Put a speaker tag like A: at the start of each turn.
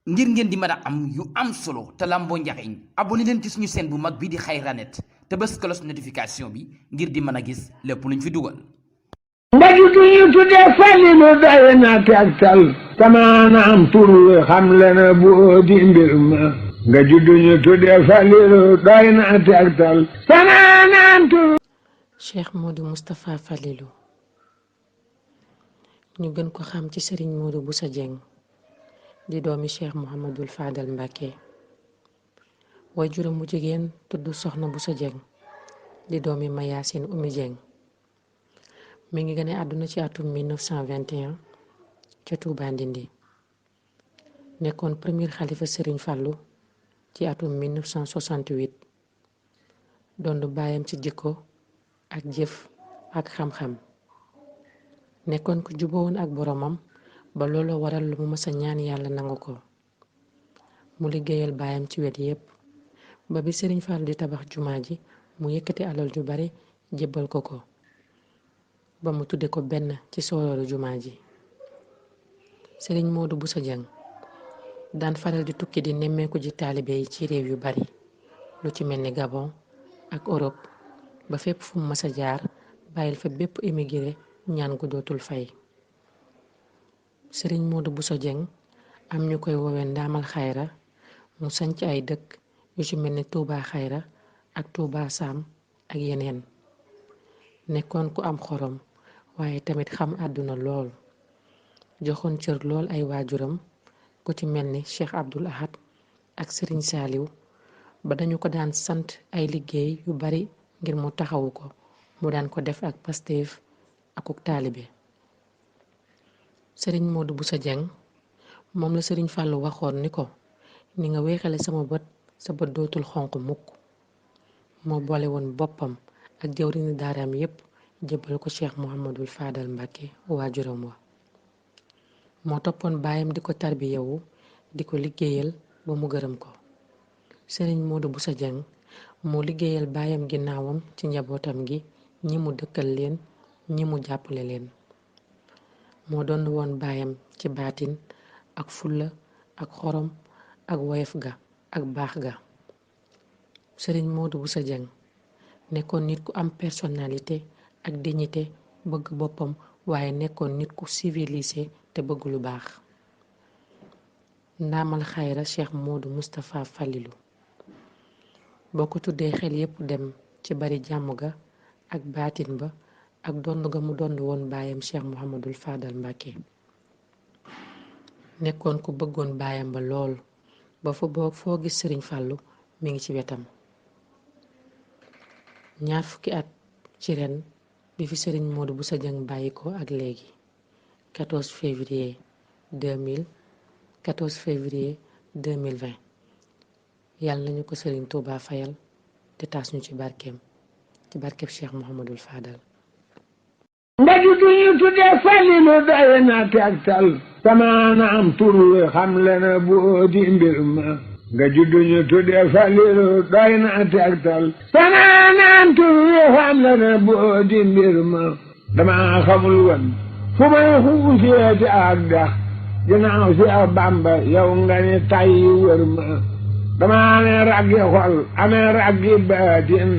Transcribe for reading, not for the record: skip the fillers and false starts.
A: ngir ngeen di mën a am yu am solo te lamboo njariñ abonné leen ci suñu chaîne bu mag bi di Xayranet te bës cloche notification bi ngir di mën a gis lépp luñ fi dugal.
B: ndaje gi ñu tuddee Falilu doy na tegtal tamaana am tur wi xam le na boo di mbir ma nga juddu ñu tuddee Falilu doy na tegtal tamaana am tur.
C: Cheikh Modou Moustapha Falilou ñu gën ko xam ci Serigne Modou Bousso Dieng di doomi Cheikh Mouhamadul Fadal Mbacké waajuram mu jigéen tudd Soxna Bousso Dieng di doomi Mayacine Oumy Dieng mi ngi gane àdduna ci atum 1921 ca Touba Ndindi nekkoon premier xalifa Serigne Fallou ci atum 1968 doon baayam ci jikko ak jëf ak xam-xam nekkoon ko jubowoon ak boromam ba looloo waral lu mu mësa ñaan yàlla nangu ko mu liggéeyal baayam ci wet yépp ba bi Serigne Fallou di tabax jumaa ji mu yëkkati alal ju bari jébbal ko ko ba mu tudde ko benn ci soorooru jumaa ji. Serigne Modou Bousso Dieng daan faral di tukki di nemmeeku ji taalibe yi ci réew yu bari lu ci mel ni Gabon ak Europe ba fépp fu mu masa jaar bàyyil fa bépp immigré ñaan gu dootul fay. Serigne Modou Bousso Dieng am ñu koy woowee ndaamal xayra mu sanc ay dëkk yu ci mel ni Touba xayra ak Touba Sam ak yeneen nekkoon ku am xorom waaye tamit xam àdduna lool joxoon cër lool ay waajuram ku ci mel ni Cheikh Abdoul Ahad ak Serigne Saliou ba dañu ko daan sant ay liggéey yu bari ngir mu taxawu ko mu daan ko def ak Pastef akuk taalibe. Serigne Modou Bousso Dieng moom la Serigne Fallou waxoon ni ko ni nga weexale sama bët sa bët dootul xonq mukk moo boole woon boppam ak jëwriñu daaraam yépp jébbal ko Cheikh Mouhamadul Fadal Mbacké waajuram wa moo toppoon baayam di ko tarbiyewu di ko liggéeyal ba mu gërëm ko. Serigne Modou Bousso Dieng moo liggéeyal baayam ginnaawam ci njabootam gi ñi mu dëkkal leen ñi mu jàppale leen moo doon woon baayam ci baatin ak fulla ak xorom ak woyof ga ak baax ga. Serigne Modou Bousso Dieng nekkoon nit ku am personnalité ak dignité bëgg boppam waaye nekkoon nit ku civilisé te bëgg lu baax. ndaamal xayra Cheikh Modou Moustapha Falilou boo ko tuddee xel yépp dem ci bari jàmm ga ak baatin ba ak dond ga mu dond woon baayam Cheikh Mouhamadul Fadal Mbacké nekkoon ku bëggoon baayam ba lool ba foo gis Serigne Fallou mi ngi ci wetam. ñaar fukki at ci ren bi fi Serigne Modou Bousso Dieng bàyyi ko ak léegi 14 février 2020 yàlla nañu ko Serigne Touba fayal te taas ñu ci barkeem Cheikh Mouhamadul Fadal.
B: ndaje gi ñu tuddee Falilu doy na tegtal tamaana am tur wi xam le na boo di mbir ma nga juddu ñu tuddee Falilu doy na tegtal tamaana am tur wi xam le na boo di mbir ma dama xamul woon fu may xuusee ci ak dex ginnaaw si a Bamba yow nga ni tay wër ma dama amee raggi xol amee raggi baatin